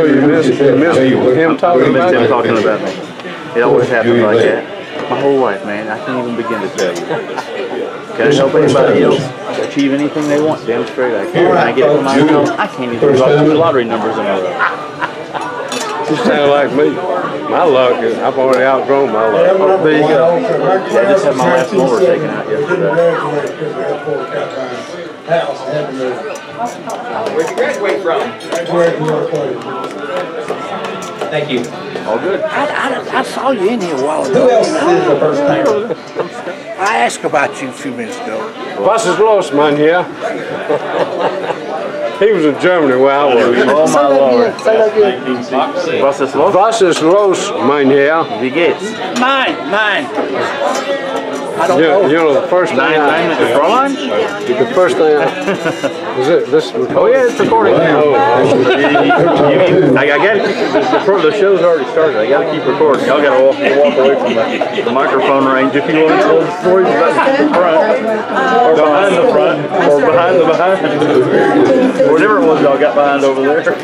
So you missed him talking about him talking about me. It always happens like that. My whole life, man. I can't even begin to tell you. Can I help anybody else achieve anything they want? Damn straight I can. Can I get it for myself? I can't even draw 2 lottery numbers in a row. You sound like me. My luck is, I've already outgrown my luck. Oh, there you go. Yeah, I just had my last molar taken out yesterday. Where'd you graduate from? Thank you. All good. I saw you in here a while ago. Who else is the first timer? I asked about you a few minutes ago. Was ist los, mein Herr? He was in Germany where I was. Oh my Lord. Say that again. Was ist los? Was ist los, mein Herr? Wie geht's? Mine. I don't know. You know, the first thing the first thing is it this recording? Oh yeah, it's recording now. I gotta keep the show's already started. I gotta keep recording. Y'all gotta walk away from the microphone range if you want to tell the story about the front, or behind the front, or behind the behind. Whatever it was y'all got behind over there.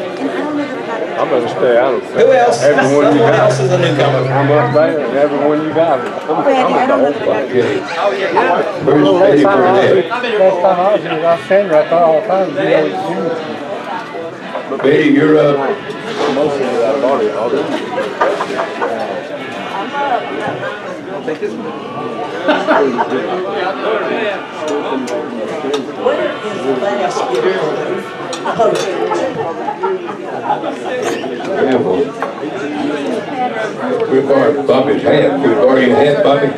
I'm going to stay out of it. Who else? Everyone you Who got. else is a newcomer? I'm up there and everyone you got. I'm the old fuck. Oh yeah. Last time I was here, I was standing right there all the time. Betty, you're up. Most of that body, all this. We borrowed Bobby's hat. We borrow your hat, Bobby?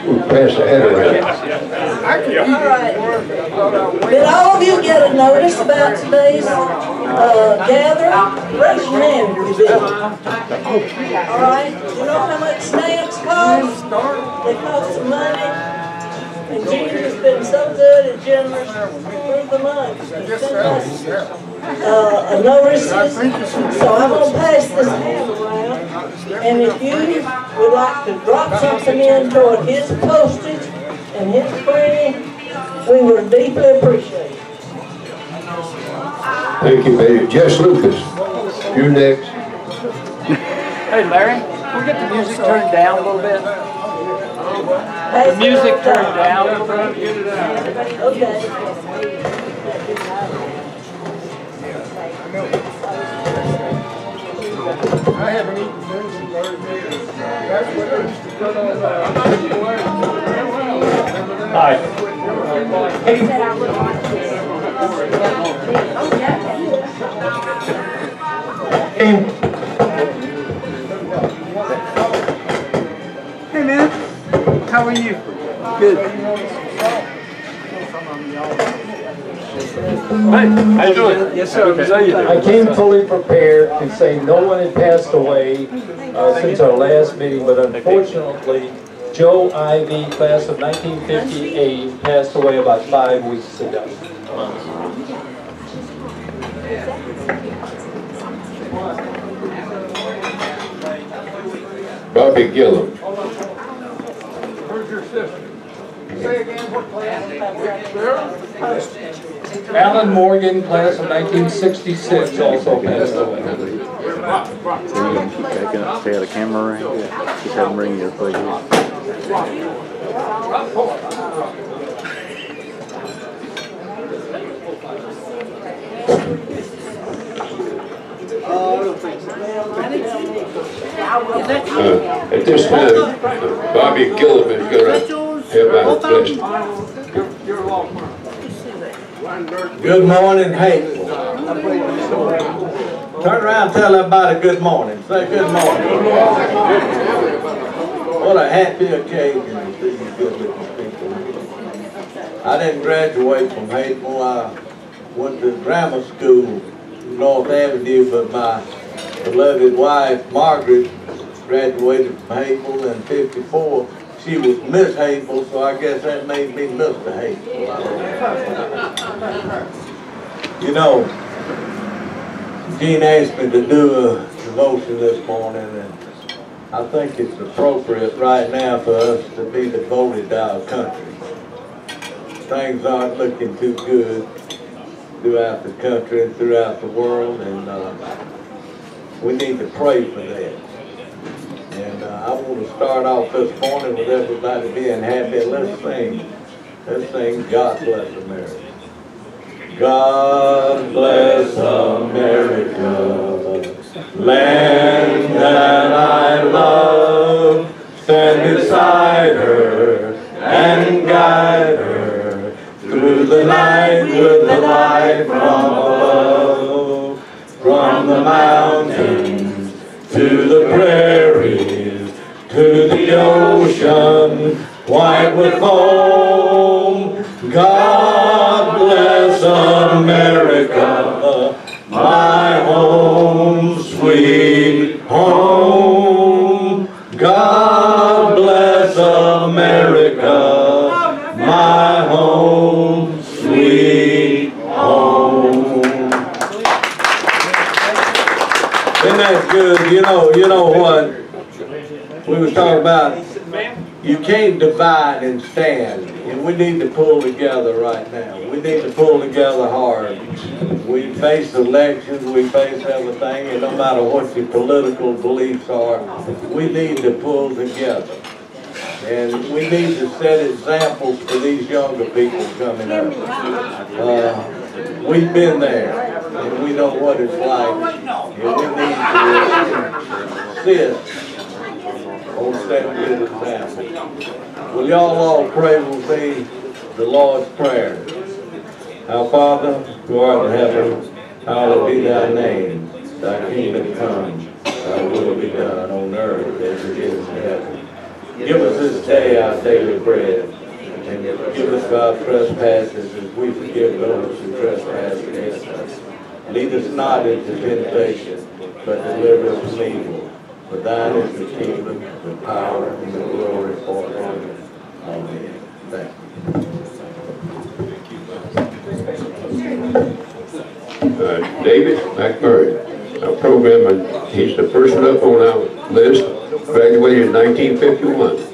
We'll pass the hat around. Alright. Did all of you get a notice about today's gathering? Raise your hand if you did. Alright. You know how much stamps cost? They cost some money. And Jesus has been so good and generous through the months. He's sent us notices. So I'm going to pass this hand around. And if you would like to drop something in toward his postage and his printing, we would deeply appreciate it. Thank you, Betty. Jess Lucas, you're next. Hey Larry, can we get the music turned down a little bit? The music turned down a little bit. Okay. I haven't eaten since the bird there. That's what they used to put on Hi. Hey man, how are you? Good. Hey, how you doing? Yes sir. I came fully prepared to say no one had passed away since our last meeting, but unfortunately, Joe Ivy, class of 1958, passed away about 5 weeks ago. Bobby Gillum. Where's your sister? Say again, what class? Alan Morgan, class of 1966, also passed away. So you're gonna keep taking up, stay out of camera range? Just have them bring you a plate. At this time, Bobby Gillum is going to have our blessing. Good morning, hey. Turn around and tell everybody good morning. Say good morning. What a happy occasion to see you good looking people. I didn't graduate from Hayesville. I went to grammar school North Avenue, but my beloved wife, Margaret, graduated from Hayesville in '54. She was Miss Hayesville, so I guess that made me Mr. Hayesville. You know, Gene asked me to do a devotion this morning, and I think it's appropriate right now for us to be devoted to our country. things aren't looking too good throughout the country and throughout the world, and we need to pray for that. And I want to start off this morning with everybody being happy. Let's sing. Let's sing God Bless America. God bless America, land that I love. Stand beside her and guide her through the night with the light from above. From the mountains to the prairies, to the ocean, white with foam. God bless America, my home, sweet home. God bless America, my home, sweet home. Isn't that good? You know what? We were talking about you can't divide and stand, and we need to pull together right now. We need to pull together hard. We face elections, we face everything, and no matter what your political beliefs are, we need to pull together. And we need to set examples for these younger people coming up. We've been there, and we know what it's like, and we need to sit on that good example. Will y'all all pray with me the Lord's Prayer? Our Father, who art in heaven, hallowed be thy name. Thy kingdom come, thy will be done on earth as it is in heaven. Give us this day our daily bread, and give us our trespasses as we forgive those who trespass against us. Lead us not into temptation, but deliver us from evil. For thine is the kingdom, the power, and the glory forever. Amen. Thank you. David McMurray, our program, and he's the person up on our list, graduated in 1951.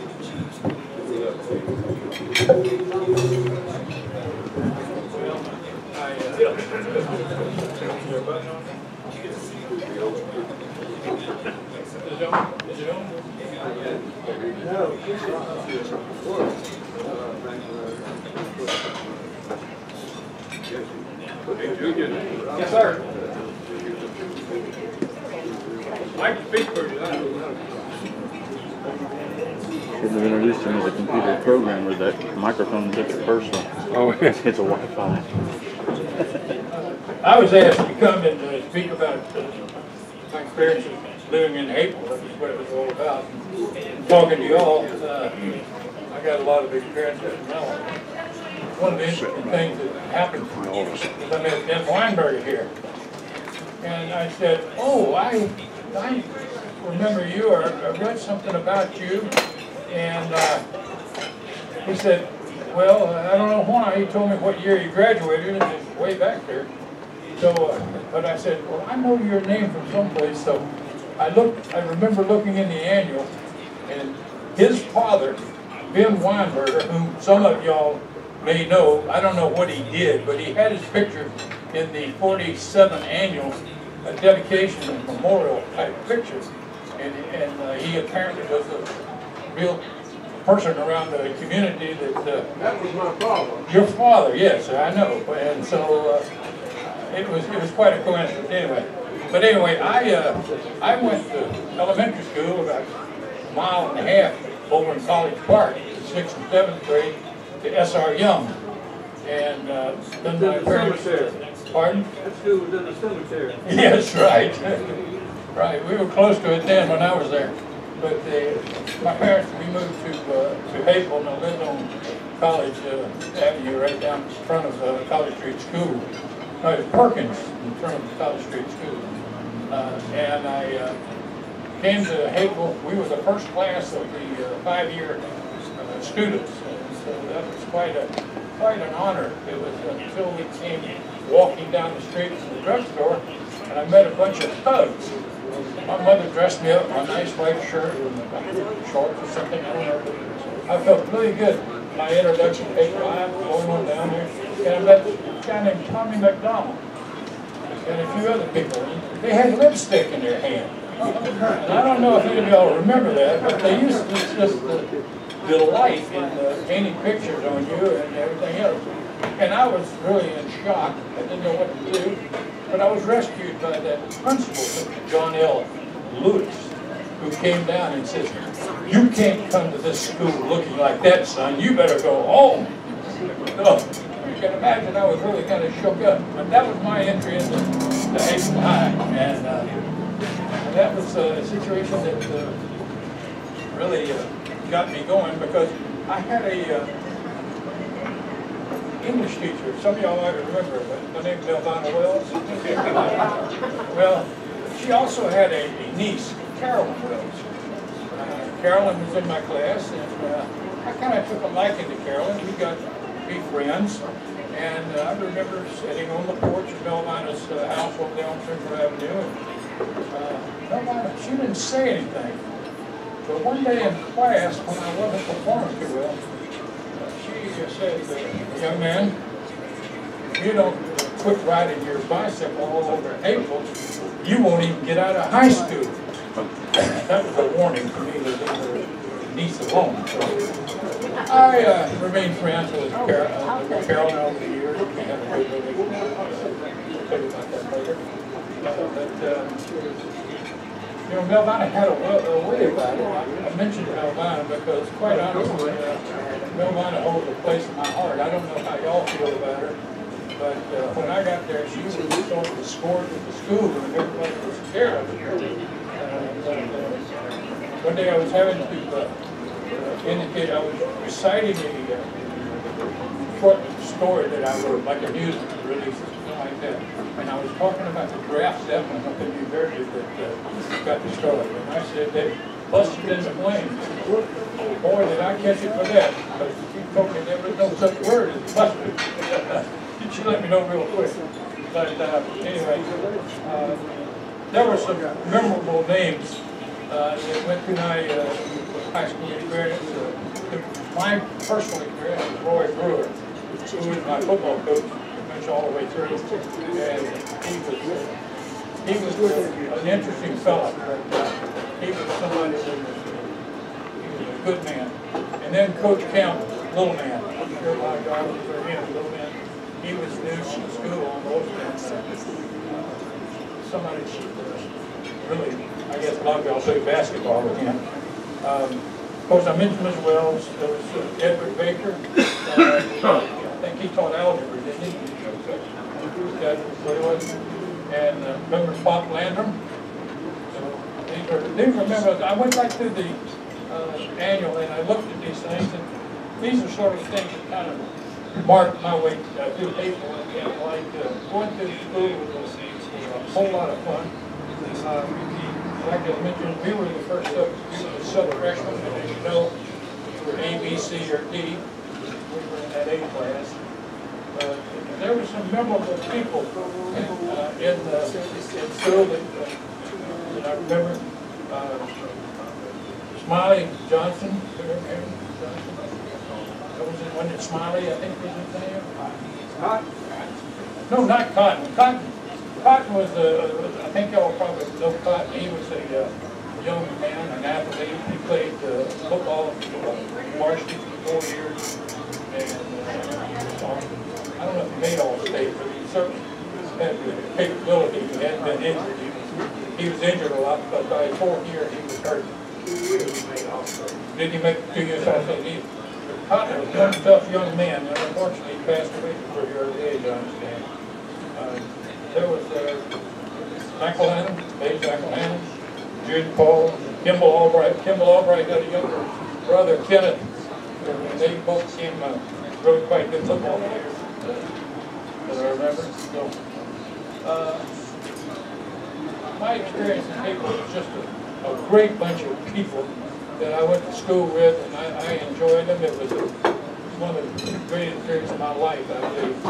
Yes, sir. Mike, speak for you. Shouldn't have introduced him as a computer programmer. That microphone took it personal. Oh, yeah. It's a Wi-Fi. I was asked to come and speak about my experiences living in April. That was what it was all about. And talking to y'all, I got a lot of experience as well. One of the interesting things that happened is I met Ben Weinberger here. And I said, oh, I remember you, or I read something about you. And he said, well, I don't know why. He told me what year you graduated, and it's way back there. So, but I said, well, I know your name from someplace. So I remember looking in the annual, and his father, Ben Weinberger, whom some of y'all may know, I don't know what he did, but he had his picture in the 47th annual dedication and memorial type pictures. And he apparently was a real person around the community that... that was my father. Your father, yes, I know. And so it was quite a coincidence anyway. But anyway, I went to elementary school about a mile and a half over in College Park, 6th and 7th grade, to S.R. Young. And then my parents... Pardon? That school was in the cemetery. Yes, right. Right, we were close to it then when I was there. But my parents, we moved to Hazel, and I lived on College Avenue right down in front of College Street School. No, it was Perkins in front of College Street School. And I came to Hazel. We were the first class of the 5-year students. And so that was quite an honor. It was until we came walking down the street from the drugstore, and I met a bunch of thugs. My mother dressed me up in a nice white shirt and shorts or something, I don't know. I felt really good. my introduction page, I'm going on down there, and I met this guy named Tommy McDonald and a few other people. They had lipstick in their hand. And I don't know if any of y'all remember that, but they used to just delight in painting pictures on you and everything else. And I was really in shock. I didn't know what to do. But I was rescued by that principal, John L. Lewis, who came down and said, "You can't come to this school looking like that, son. You better go home." So, you can imagine I was really kind of shook up. But that was my entry into Hazel High. And that was a situation that really got me going, because I had a English teacher. Some of y'all might remember, but my name is Elvina Wells. Well, she also had a niece, Carolyn Wells. Carolyn was in my class, and I kind of took a liking to Carolyn. We got to be friends, and I remember sitting on the porch of Elvina's house over there on Central Avenue. And Elvina, she didn't say anything. But one day in class, when I wasn't performing too well, she said, "Young man, if you don't quit riding your bicycle all over April, you won't even get out of high school." That was a warning for me to leave her niece alone. So I remained friends with Carolyn over the years. We had a good relationship. I'll tell you about that later. You know, Melvina had a way about it. I mentioned Melvina because, quite honestly, Melvina holds a place in my heart. I don't know how y'all feel about her, but when I got there, she was sort of the sport of the school, and everybody was scared of her. One day I was having to indicate, I was reciting a short story that I wrote, like a news release, something like that. And I was talking about the draft settlement up in New Jersey that got the story. And I said they busted in the flames. Boy, did I catch it for that. But she told me there was no such word as busted. She let me know real quick. But anyway, there were some memorable names that went through my high school experience. My personal experience was Roy Brewer, who was my football coach all the way through, and he was an interesting fellow. He was somebody that was a good man. And then Coach Kemp, little man. I'm sure a lot of y'all for him, little man. He was new to school almost, and somebody really, I guess a lot of y'all play basketball with him. Of course, I mentioned Ms. Wells. There was Edward Baker. I think he taught algebra, didn't he? That was what it was. And remember Pop Landrum? So these were members. I went back through the annual and I looked at these things, and these are sort of things that kind of marked my way through April. And like going to school was a whole lot of fun. Like I mentioned, we were the first sub-freshmen, and as you know, we were A, B, C, or D. We were in that A class. There were some memorable people in school that I remember. Smiley Johnson, that was one that Smiley, I think was his name. No, not Cotton. Cotton was, I think y'all probably know Cotton. He was a young man, an athlete. He played football varsity for 4 years. And I don't know if he made all state, but he certainly had the capability. He hadn't been injured. He was injured a lot, but by his 4th year he was hurt. Didn't he make 2 years off that either? Cotton was one tough young man, and unfortunately he passed away at a pretty early age, I understand. There was McElhannon, Dave McElhannon, Jude Paul, Kimball Albright. Kimball Albright had a younger brother, Kenneth. And they both became really quite good football players that I remember. So, my experience in April was just a great bunch of people that I went to school with, and I enjoyed them. It was one of the greatest experiences of my life, I believe.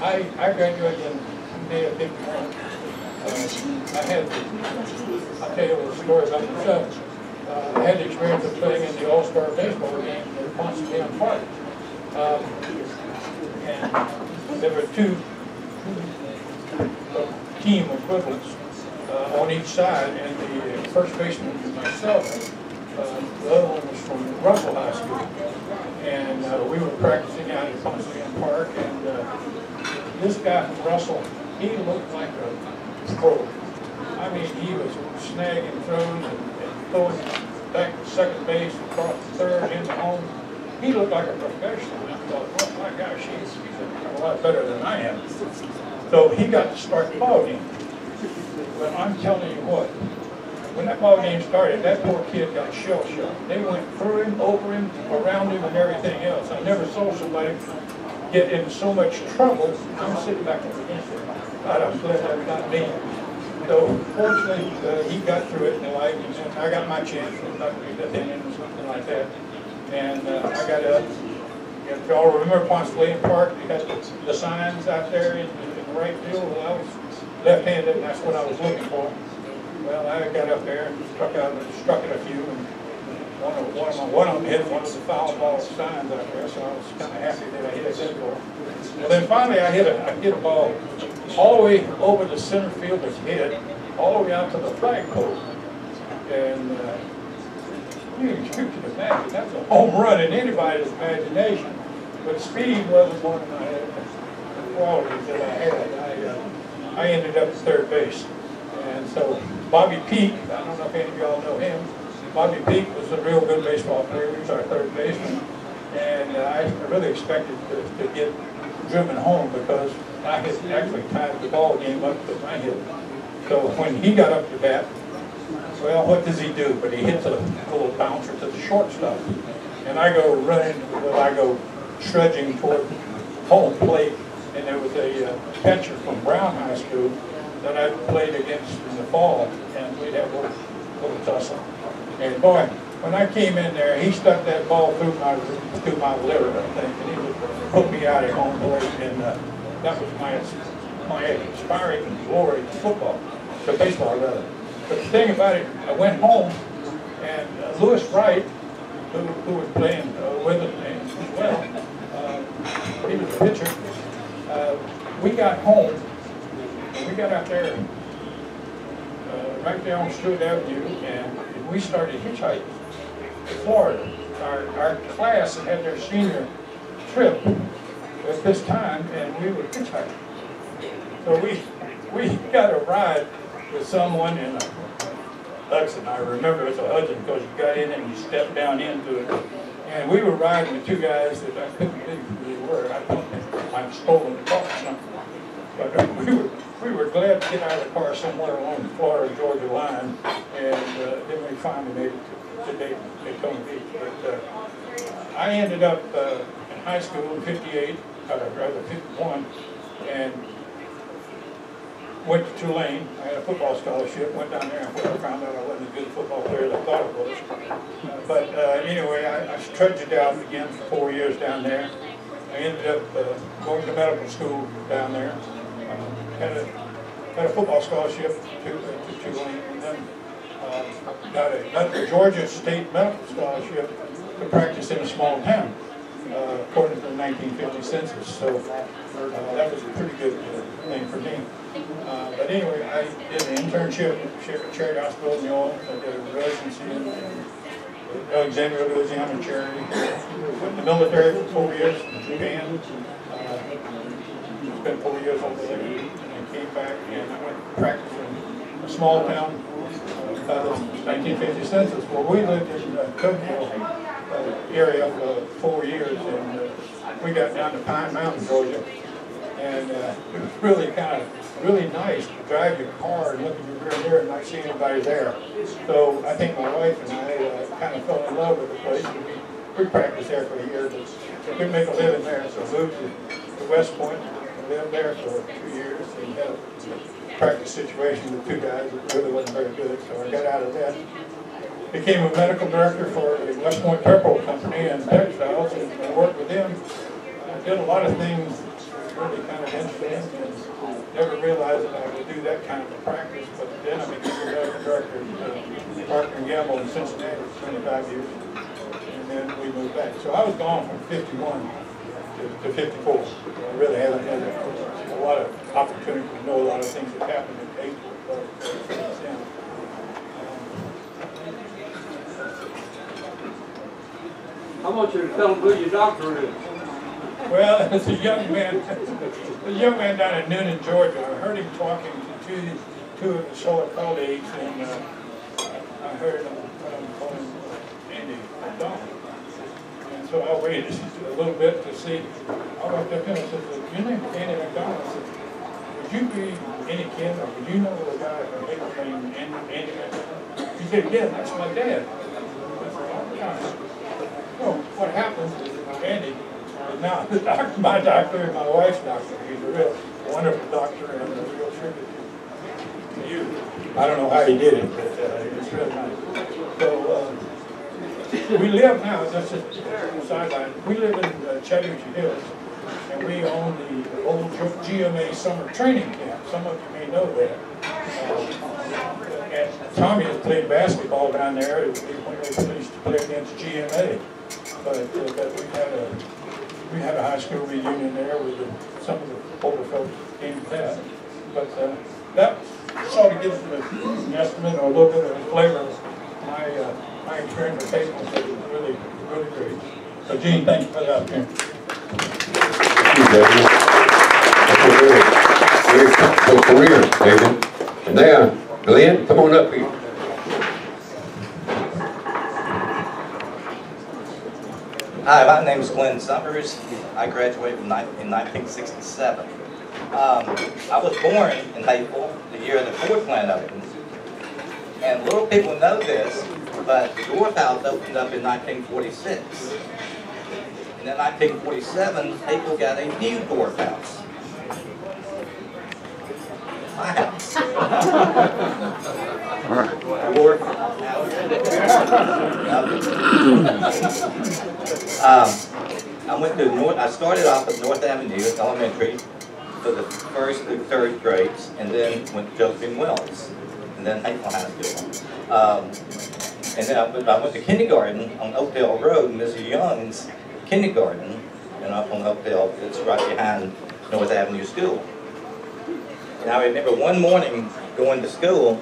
I graduated in May of '51. I'll tell you a little story about myself. I had the experience of playing in the All-Star baseball game that Ponce de Leon Park. And there were two team equivalents on each side, and the first baseman was myself. The other one was from Russell High School. And we were practicing out at Ponce de Leon Park, and this guy from Russell, he looked like a pro. I mean, he was snagging throws and throwing back to second base, across the third, into home. He looked like a professional. I thought, well, my gosh, he's a lot better than I am. So he got to start the ball game. But I'm telling you what, when that ball game started, that poor kid got shell-shocked. They went through him, over him, around him, and everything else. I never saw somebody get in so much trouble. I'm sitting back there and saying, God, I'm glad that's not me. So fortunately, he got through it in life, and I got my chance. I thought we got in or something like that. And I got up. If y'all remember Ponce de Leon Park, they had the signs out there in the right field. Well, I was left-handed, and that's what I was looking for. Well, I got up there and struck it a few, and one of them hit one of the foul ball signs out there, so I was kind of happy that I hit a good ball. Well, then finally I hit a ball all the way over the center fielder's head, all the way out to the flagpole. And you can imagine, that's a home run in anybody's imagination. But speed wasn't one of my qualities that I had. I ended up at third base. And so Bobby Peak, I don't know if any of y'all know him, Bobby Peak was a real good baseball player. He was our third baseman. And I really expected to get driven home because I had actually tied the ball game up with my hit. So when he got up to bat, well, what does he do? But he hits a little bouncer to the shortstop. And I go running, well, I go trudging toward home plate. And there was a pitcher from Brown High School that I played against in the fall, and we'd have a little tussle. And boy, when I came in there, he stuck that ball through my liver, I think, and he would put me out at home plate, and that was my inspiring glory to football, to baseball rather. But the thing about it, I went home, and Lewis Wright, who was playing with us as well, he was a pitcher. We got home, and we got out there, right there on Stewart Avenue, and we started hitchhiking to Florida. Our class had their senior trip at this time, and we were hitchhiking. So we got a ride with someone in a Hudson. I remember it was a Hudson because you got in and you stepped down into it. And we were riding with two guys that I couldn't believe who they were. I thought they might have stolen the car or something. But we were glad to get out of the car somewhere along the Florida-Georgia line, and then we finally made it to Daytona Beach. But I ended up in high school in '58, or rather '51, and went to Tulane. I had a football scholarship, went down there, and I found out I wasn't as good a football player as I thought I was. But anyway, I trudged it out again for 4 years down there. I ended up going to medical school down there. Had a football scholarship to Tulane, and then got a Georgia State medical scholarship to practice in a small town, according to the 1950 census. So that was a pretty good thing for me. But anyway, I did an internship at Charity Hospital in New Orleans. I did a residency in Alexandria, Louisiana Charity. Went in the military for 4 years in Japan. Spent 4 years over there, and came back, and I went to practice in a small town by the 1950 census. Well, we lived in the Cookville area for 4 years, and we got down to Pine Mountain, Georgia, and it was really really nice to drive your car and look in your rear mirror and not see anybody there. So I think my wife and I kind of fell in love with the place. We practiced there for a year, but couldn't make a living there, so moved to West Point. Lived there for 2 years and had a practice situation with two guys that really wasn't very good, so I got out of that. Became a medical director for the West Point Purple Company and textiles, and I worked with them. I did a lot of things really kind of interesting, and never realized that I would do that kind of a practice, but then I became a medical director at Parker & Gamble in Cincinnati for 25 years. And then we moved back. So I was gone from 51 to 54. I really haven't had a lot of opportunity to know a lot of things that happened in April. I want you to tell them who your doctor is. Well, it's a young man down in Noonan, Georgia. I heard him talking to two of his fellow colleagues, and I heard him calling Andy McDonald. And so I waited a little bit to see. I walked up to him and said, "Your name is Andy McDonald." I said, "Would you be any kid, or would you know a guy from April named Andy McDonald?" He said, "Yeah, that's my dad." I said, "Oh, gosh." Well, what happens is Andy is now the doctor, my doctor and my wife's doctor. He's a real wonderful doctor and a real tribute to you. I don't know how he did it, but it's real nice. So we live now, just a sideline, we live in Chattahoochee Hills, and we own the old GMA summer training camp. Some of you may know that. And Tommy has played basketball down there when they used to play against GMA. But we had a high school reunion there with some of the older folks came to that. But that sort of gives them an estimate or a little bit of a flavor of my experience with baseball. So it was really, really great. So Gene, thank you for the opportunity. Thank you, David. That's a very comfortable career, David. And now, Glenn, come on up here. Hi, my name is Glenn Summers. I graduated in 1967. I was born in Hayful the year the Ford plant opened. And little people know this, but the Dorf House opened up in 1946. And in 1947, Hayful got a new Dorf House. My house. Dorf I started off at North Avenue Elementary for the first through third grades, and then went to Josephine Wells, and then Hayful High School. And then I went to kindergarten on Oakdale Road, Mrs. Young's kindergarten, and up on Oakdale, it's right behind North Avenue School. And I remember one morning going to school,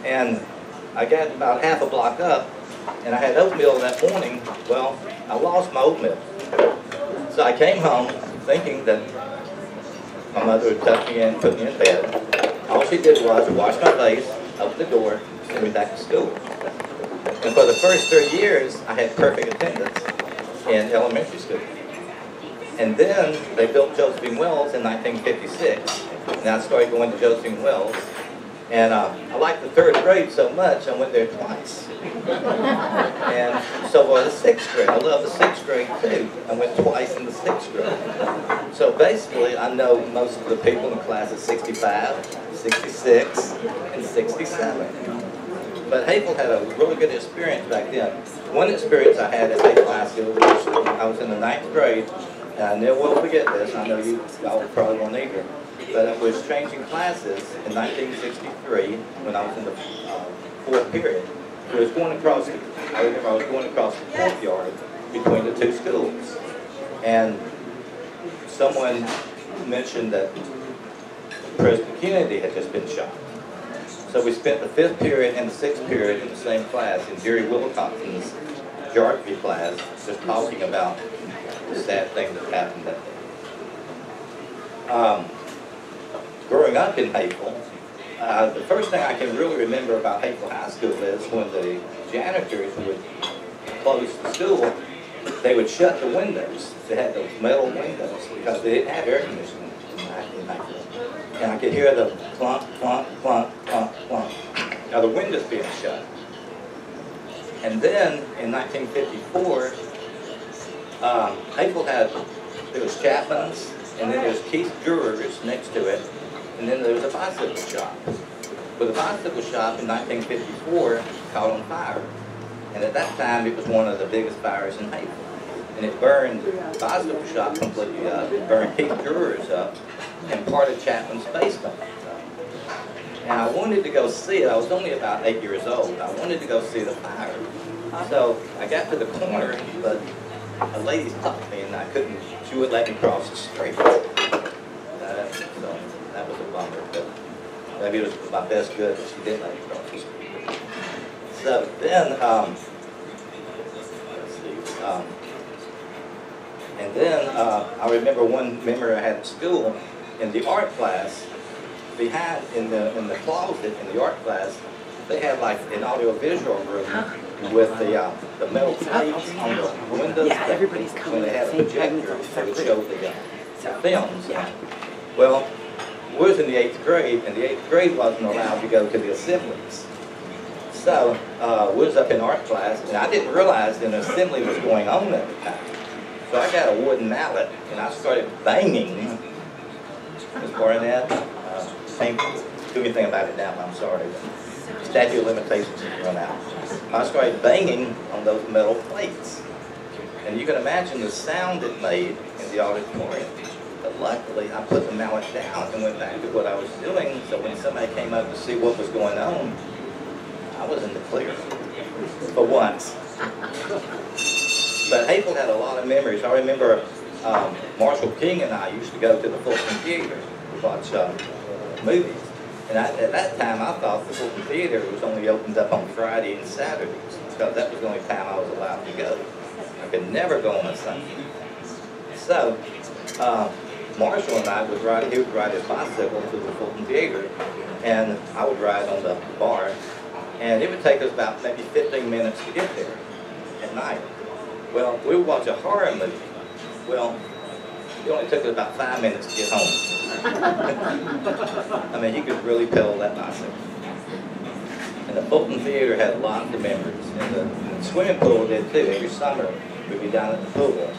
and I got about half a block up, and I had oatmeal that morning. Well, I lost my oatmeal. So I came home thinking that my mother would tuck me in, put me in bed. All she did was wash my face, open the door, send me back to school. And for the first 3 years, I had perfect attendance in elementary school. And then they built Josephine Wells in 1956. And I started going to Josephine Wells. And I liked the third grade so much, I went there twice. And so for the sixth grade, I love the sixth grade too. I went twice in the sixth grade. So basically, I know most of the people in the class at 65, 66, and 67. But Hayful had a really good experience back then. One experience I had at Hayful High School was I was in the 9th grade, and I never will forget this. I know you all probably won't either. But I was changing classes in 1963 when I was in the 4th period. I was going across the courtyard between the two schools. And someone mentioned that President Kennedy had just been shot. So we spent the 5th period and the 6th period in the same class in Jerry Wilcoxon's geography class, just talking about the sad thing that happened that day. Growing up in Hayful, the first thing I can really remember about Hayful High School is when the janitors would close the school, they would shut the windows. They had those metal windows because they didn't have air conditioning in Hayful. And I could hear the clunk, clunk, clunk, clunk, clunk. Now the windows being shut. And then in 1954, Hayful had, there was Chapman's, and then there was Keith Jewelers next to it, and then there was a bicycle shop. But the bicycle shop in 1954 caught on fire. And at that time, it was one of the biggest fires in Hayful. And it burned the bicycle shop completely up. It burned Keith Jewelers up, and part of Chapman's basement. And I wanted to go see it. I was only about 8 years old. I wanted to go see the fire. So I got to the corner, but a lady stopped me and I couldn't, she wouldn't let me cross the street. So that was a bummer, but maybe it was my best good that she didn't let me cross the street. So then, let's see, and then I remember one memory I had at school in the art class. Behind in the closet in the art class, they had like an audiovisual room with the metal plates on the windows. Yeah, everybody's coming when they had a at the same time. projector, they would show the films. Yeah. Well, we was in the 8th grade, and the 8th grade wasn't allowed to go to the assemblies. So we was up in art class, and I didn't realize an assembly was going on at the time. So I got a wooden mallet, and I started banging. Ms. Barnett, can't do anything about it now, I'm sorry. But statute of limitations has run out. I started banging on those metal plates. And you can imagine the sound it made in the auditorium. But luckily, I put the mallet down and went back to what I was doing, so when somebody came up to see what was going on, I was in the clear. For once. But Hazel had a lot of memories. I remember Marshall King and I used to go to the Fulton Theater to watch movies. And at that time, I thought the Fulton Theater was only opened up on Friday and Saturdays, because that was the only time I was allowed to go. I could never go on a Sunday. So, Marshall and I would ride, he would ride his bicycle to the Fulton Theater, and I would ride on the bar, and it would take us about maybe 15 minutes to get there at night. Well, we would watch a horror movie. Well, it only took us about 5 minutes to get home. I mean, he could really pedal that bicycle. And the Fulton Theater had lots of memories. And the swimming pool did too. Every summer, we'd be down at the pool.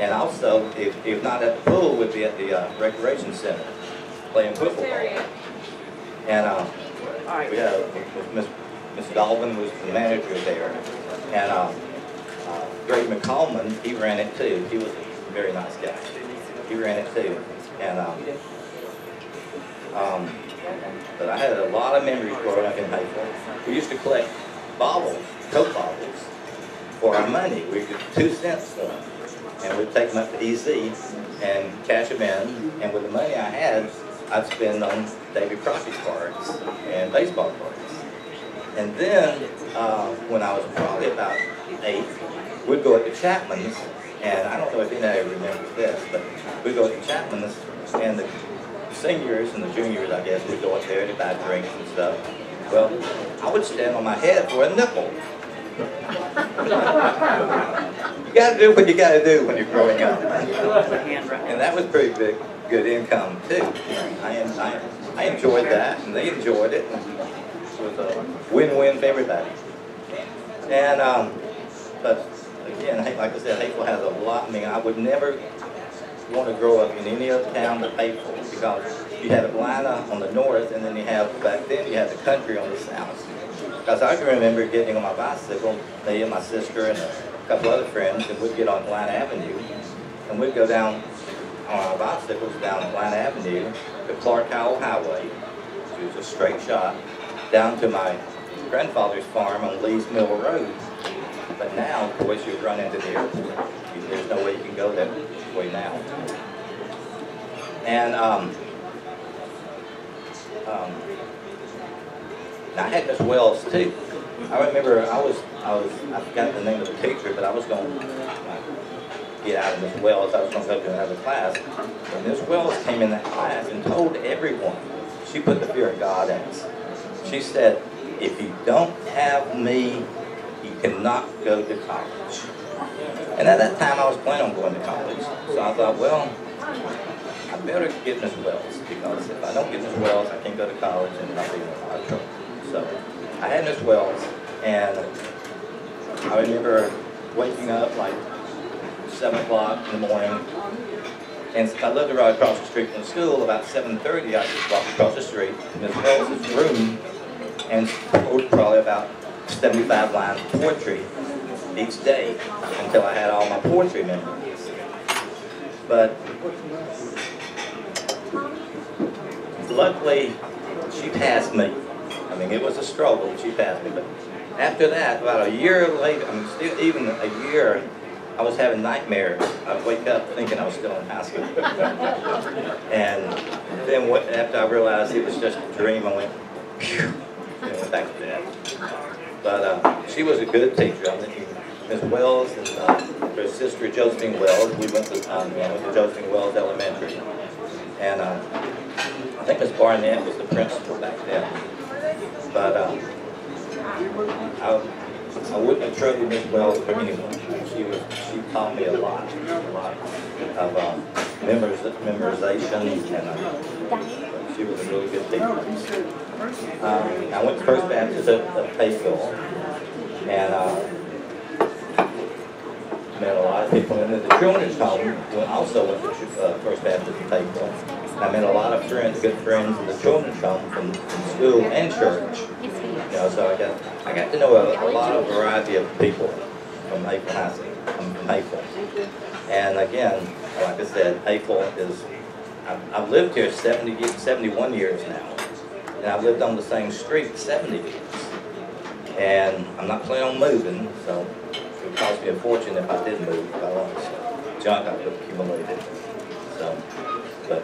And also, if not at the pool, we'd be at the recreation center playing football. And we had Miss Galvin was the manager there. And Greg McCallman, he ran it too. He was a very nice guy. He ran it too. And but I had a lot of memories growing up in Hazel. We used to collect bottles, Coke bottles, for our money. We could 2 cents for them. And we'd take them up to EZ and cash them in. And with the money I had, I'd spend on David Crockett's cards and baseball cards. And then, when I was probably about 8, we'd go up to Chapman's, and I don't know if anybody remembers this, but we'd go up to Chapman's, and the seniors and the juniors, I guess, would go up there to buy drinks and stuff. Well, I would stand on my head for a nickel. You gotta do what you gotta do when you're growing up. And that was pretty good income too. I enjoyed that, and they enjoyed it. It was a win-win for everybody. And but again, like I said, Hazel has a lot. I mean, I would never want to grow up in any other town but Hazel, because you had Atlanta on the north, and then you have, back then, you had the country on the south. Because I can remember getting on my bicycle, me and my sister and a couple other friends, and we'd get on Atlanta Avenue, and we'd go down on our bicycles down Atlanta Avenue to Clark Howell Highway, which was a straight shot, down to my grandfather's farm on Lee's Mill Road. But now, of course, you run into the airport. There's no way you can go that way now. And I had Miss Wells too. I remember I forgot the name of the teacher, but I was going to get out of Miss Wells. I was going to go to another class. And Miss Wells came in that class and told everyone, she put the fear of God in us. She said, if you don't have me, you cannot go to college. And at that time, I was planning on going to college. So I thought, well, I better get Miss Wells, because if I don't get Miss Wells, I can't go to college and I'll be in a lot of trouble. So I had Miss Wells, and I remember waking up like 7 o'clock in the morning, and I lived right across the street from the school. About 7:30, I just walked across the street to Miss Wells' room and wrote probably about 75 lines of poetry each day until I had all my poetry memories. But luckily, she passed me. I mean, it was a struggle, but she passed me. But after that, about a year later, I mean, still even a year, I was having nightmares. I'd wake up thinking I was still in high school. And then after I realized it was just a dream, I went, phew, and went back to bed. But she was a good teacher. I mean, Ms. Wells and her sister Josephine Wells, we went to Josephine Wells Elementary. And I think Ms. Barnett was the principal back then. But I wouldn't have trusted Ms. Wells for anyone. She taught me a lot of memorization, and she was a really good teacher. I went to First Baptist at Hayfield, and met a lot of people. And the children's home also went to First Baptist at Hayfield. I met a lot of friends, good friends in the children's home from school and church. You know, so I got to know a lot of variety of people from Hayfield High School. From Hayfield. And again, like I said, Hayfield is, I've lived here 71 years now. And I've lived on the same street 70 years. And I'm not planning on moving, so it would cost me a fortune if I did move, by all this junk I've accumulated. So, but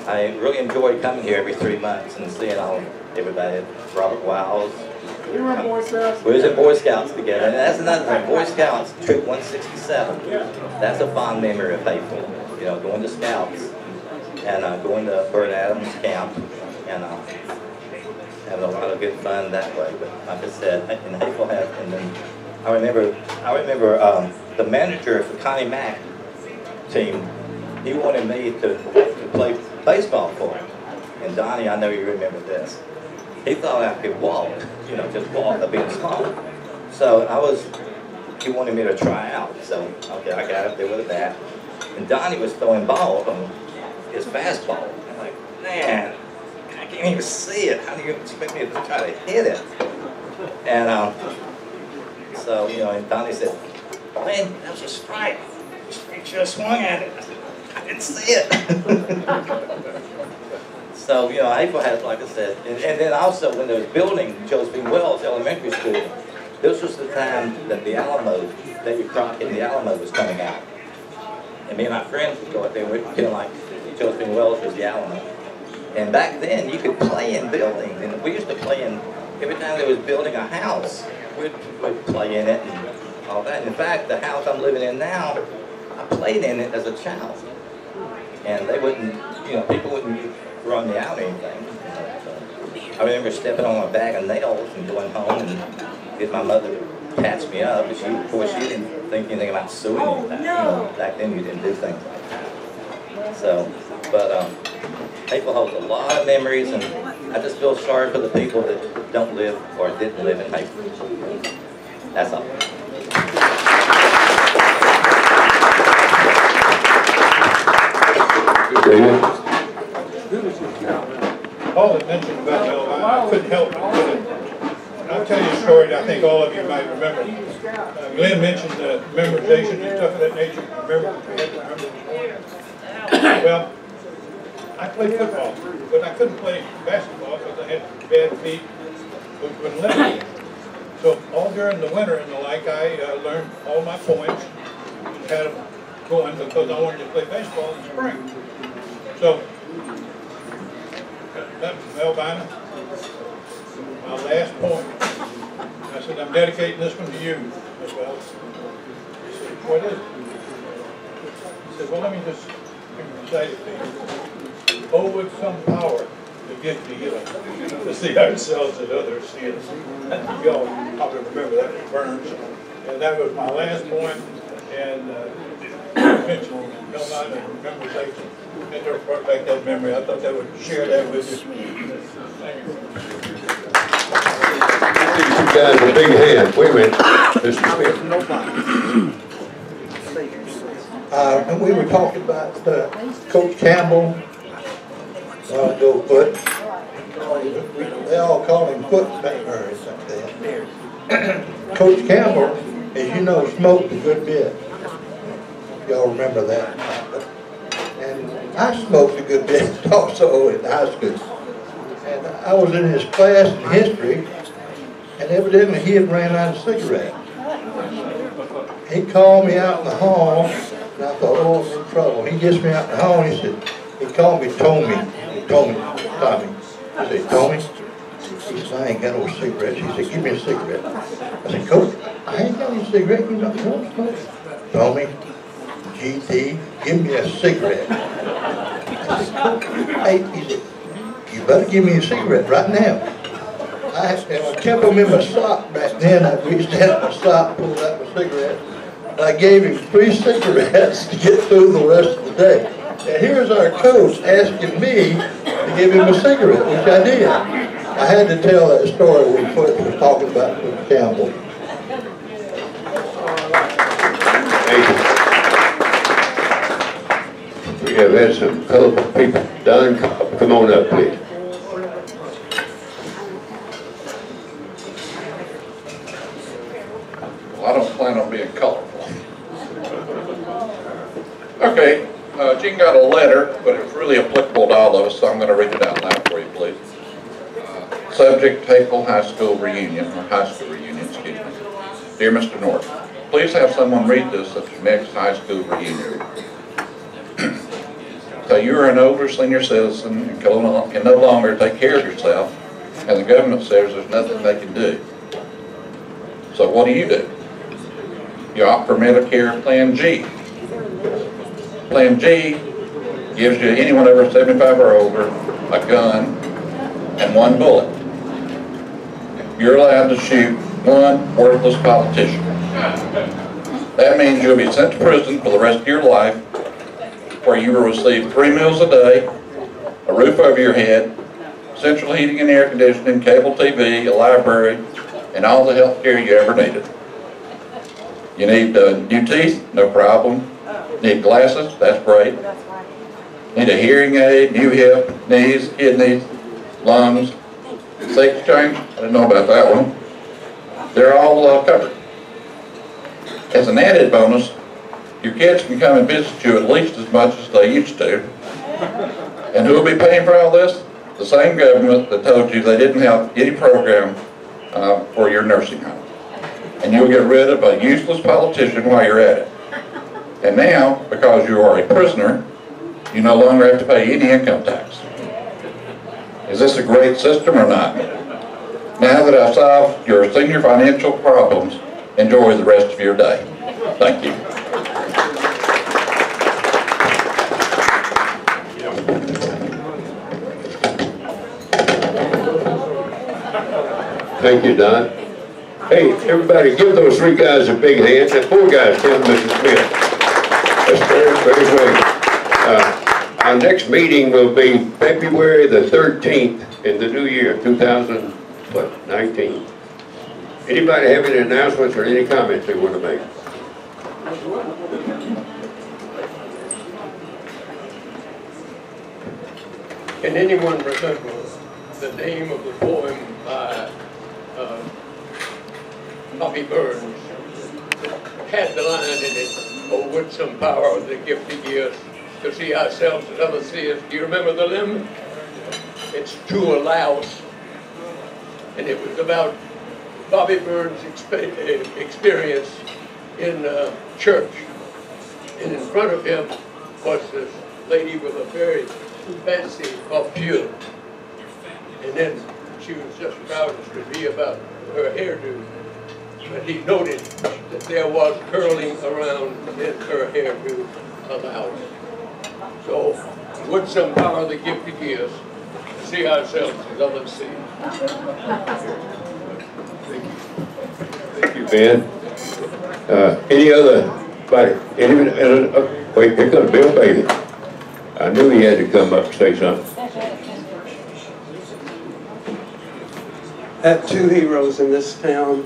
I really enjoy coming here every 3 months and seeing everybody, Robert Wiles. We were in Boy Scouts. We was in Boy Scouts together, and that's another thing. Boy Scouts, Troop 167. That's a fond memory of Hayfield. You know, going to Scouts and going to Bert Adams camp and having a lot of good fun that way. But like I said, in Hayfield, and then I remember the manager of the Connie Mack team. He wanted me to play baseball for him. And Donnie, I know you remember this. He thought I could walk, you know, just walk up being small. So he wanted me to try out. So, okay, I got up there with a bat. And Donnie was throwing balls on his fastball. I'm like, man, I can't even see it. How do you expect me to try to hit it? And so, you know, and Donnie said, man, that was a strike. You should have swung at it. I said, I didn't see it. So, you know, Hayfield had, like I said, and then also when they was building Josephine Wells Elementary School, this was the time that the Alamo, David Crockett and the Alamo was coming out. And me and my friends would go out there, we'd feel like Josephine Wells was the Alamo. And back then, you could play in buildings, and we used to play in, every time they was building a house, we'd play in it and all that. In fact, the house I'm living in now, I played in it as a child. And they wouldn't, you know, people wouldn't run me out or anything. I remember stepping on a bag of nails and going home and get my mother to patch me up. But of course, she didn't think anything about suing me. You know, back then, you didn't do things like that. So, but Hayfield holds a lot of memories, and I just feel sorry for the people that don't live or didn't live in Hayfield. That's all. Paul had mentioned about Melvine. I couldn't help but I'll tell you a story that I think all of you might remember. Glenn mentioned memorization and stuff of that nature. Remember? Well, I played football, but I couldn't play basketball because I had bad feet, which wouldn't let me. So all during the winter and the like, I learned all my points and had them going because I wanted to play baseball in the spring. So that was Melvina, my last point. I said, I'm dedicating this one to you, Ms. Wells. He said, what is it? He said, well, let me just recite it to you. Oh, with some power to give to you, to see ourselves as others see us. Y'all probably remember that from Burns. And that was my last point. And mentioned Melvina memorization. And to report back that memory, I thought they would share that with you. Thank you. Give you guys a big hand. Wait a minute. Mr. Smith. And we were talking about Coach Campbell, Foot. They all call him Footman or something. Coach Campbell, as you know, smoked a good bit. Y'all remember that. And I smoked a good bit also in high school. And I was in his class in history, and evidently he had ran out of cigarettes. He called me out in the hall, and I thought, oh, I'm in trouble. He gets me out in the hall, and he called me Tommy. Tommy. He said, Tommy? He said, I ain't got no cigarettes. He said, give me a cigarette. I said, Coach, I ain't got any cigarettes. You don't smoke? Tommy, GT, give me a cigarette. I said, Coach, hey, he said, you better give me a cigarette right now. I kept them in my sock back then. I reached out my sock, pulled out my cigarette, and I gave him 3 cigarettes to get through the rest of the day. And here's our coach asking me to give him a cigarette, which I did. I had to tell that story when Coach was talking about Coach Campbell. Thank you. We have had some colorful people. Don, come on up, please. Well, I don't plan on being colorful. Okay, Gene got a letter, but it's really applicable to all of us, so I'm going to read it out loud for you, please. Subject, Hateful High School Reunion, or High School Reunion, excuse me. Dear Mr. Norton, please have someone read this at the next high school reunion. So you are an older senior citizen and can no longer take care of yourself, and the government says there's nothing they can do. So what do? You opt for Medicare Plan G. Plan G gives you anyone over 75 or older a gun and 1 bullet. You're allowed to shoot 1 worthless politician. That means you'll be sent to prison for the rest of your life, where you will receive 3 meals a day, a roof over your head, central heating and air conditioning, cable TV, a library, and all the health care you ever needed. You need new teeth? No problem. Need glasses? That's great. Need a hearing aid, new hip, knees, kidneys, lungs, sex change? I didn't know about that one. They're all covered. As an added bonus, your kids can come and visit you at least as much as they used to. And who will be paying for all this? The same government that told you they didn't have any program for your nursing home. And you'll get rid of a useless politician while you're at it. And now, because you are a prisoner, you no longer have to pay any income tax. Is this a great system or not? Now that I've solved your senior financial problems, enjoy the rest of your day. Thank you. Thank you, Don. Hey, everybody, give those 3 guys a big hand. And 4 guys, tell Mrs. Smith. That's very, very great. Our next meeting will be February the 13th in the new year, 2019. Anybody have any announcements or any comments they want to make? Can anyone remember the name of the poem by Bobby Burns? Had the line in it, "Oh, would some power the gifted give us to see ourselves as others see us." Do you remember the limb? It's to a louse. And it was about Bobby Burns' experience in church. And in front of him was this lady with a very fancy coiffure. And then she was just proud as could be about her hairdo. But he noted that there was curling around in her hairdo a louse. So, would some power the gift he gives to see ourselves as others see. Thank you, Ben. Any other body? Wait, here comes Bill Bailey. I knew he had to come up and say something. I have 2 heroes in this town.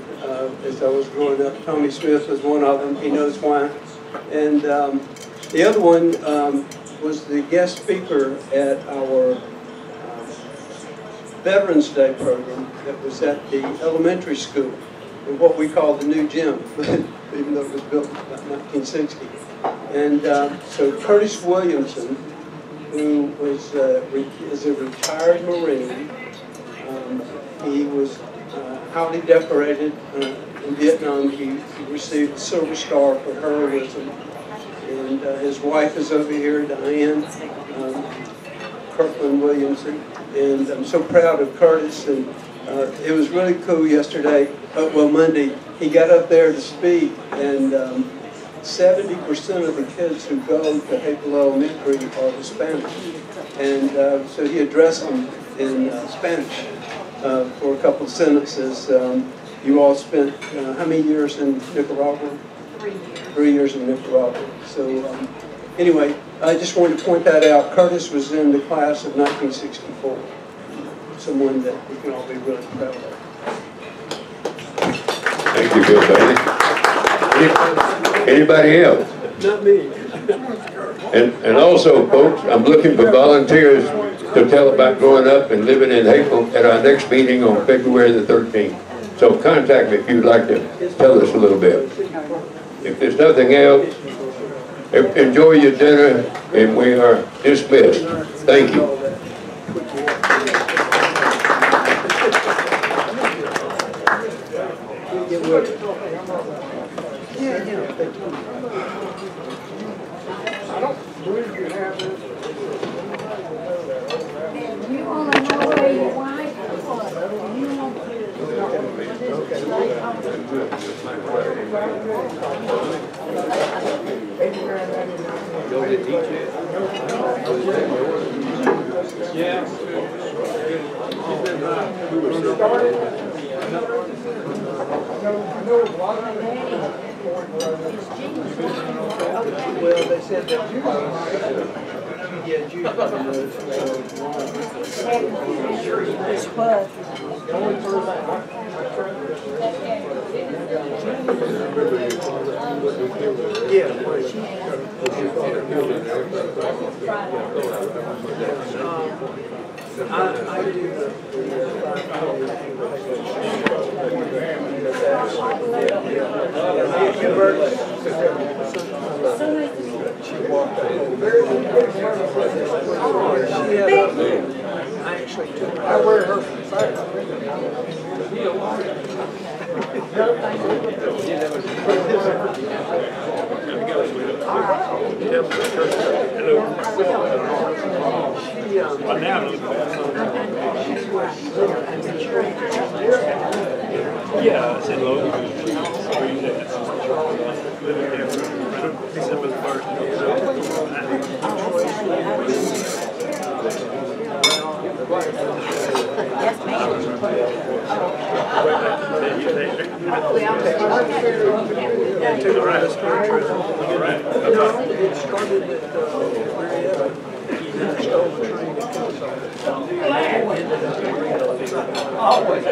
As I was growing up, Tommy Smith was one of them. He knows why. And the other one was the guest speaker at our Veterans Day program that was at the elementary school in what we call the new gym, even though it was built in about 1960. And so Curtis Williamson, who was is a retired Marine, he was highly decorated. In Vietnam, he received a Silver Star for heroism. And his wife is over here, Diane Kirkland Williamson. And I'm so proud of Curtis. And it was really cool yesterday, Monday. He got up there to speak, and 70% of the kids who go to Hazel Elementary are Hispanic. And so he addressed them in Spanish for a couple of sentences. You all spent how many years in Nicaragua? 3 years. 3 years in Nicaragua. So anyway, I just wanted to point that out. Curtis was in the class of 1964. Someone that we can all be really proud of. Thank you, Bill Bailey. Anybody else? Not me. And also, folks, I'm looking for volunteers to tell about growing up and living in Hazel at our next meeting on February the 13th. So contact me if you'd like to tell us a little bit. If there's nothing else, enjoy your dinner, and we are dismissed. Thank you. I don't believe you have this. You only know where your wife was. You won't Well, they said that I do she walked out. I actually took her. I wear her from Yeah, it's in Logan. Living there from December the 1st. Yes, ma'am. No, it started at Marietta. He stole the train to Kentucky. Always.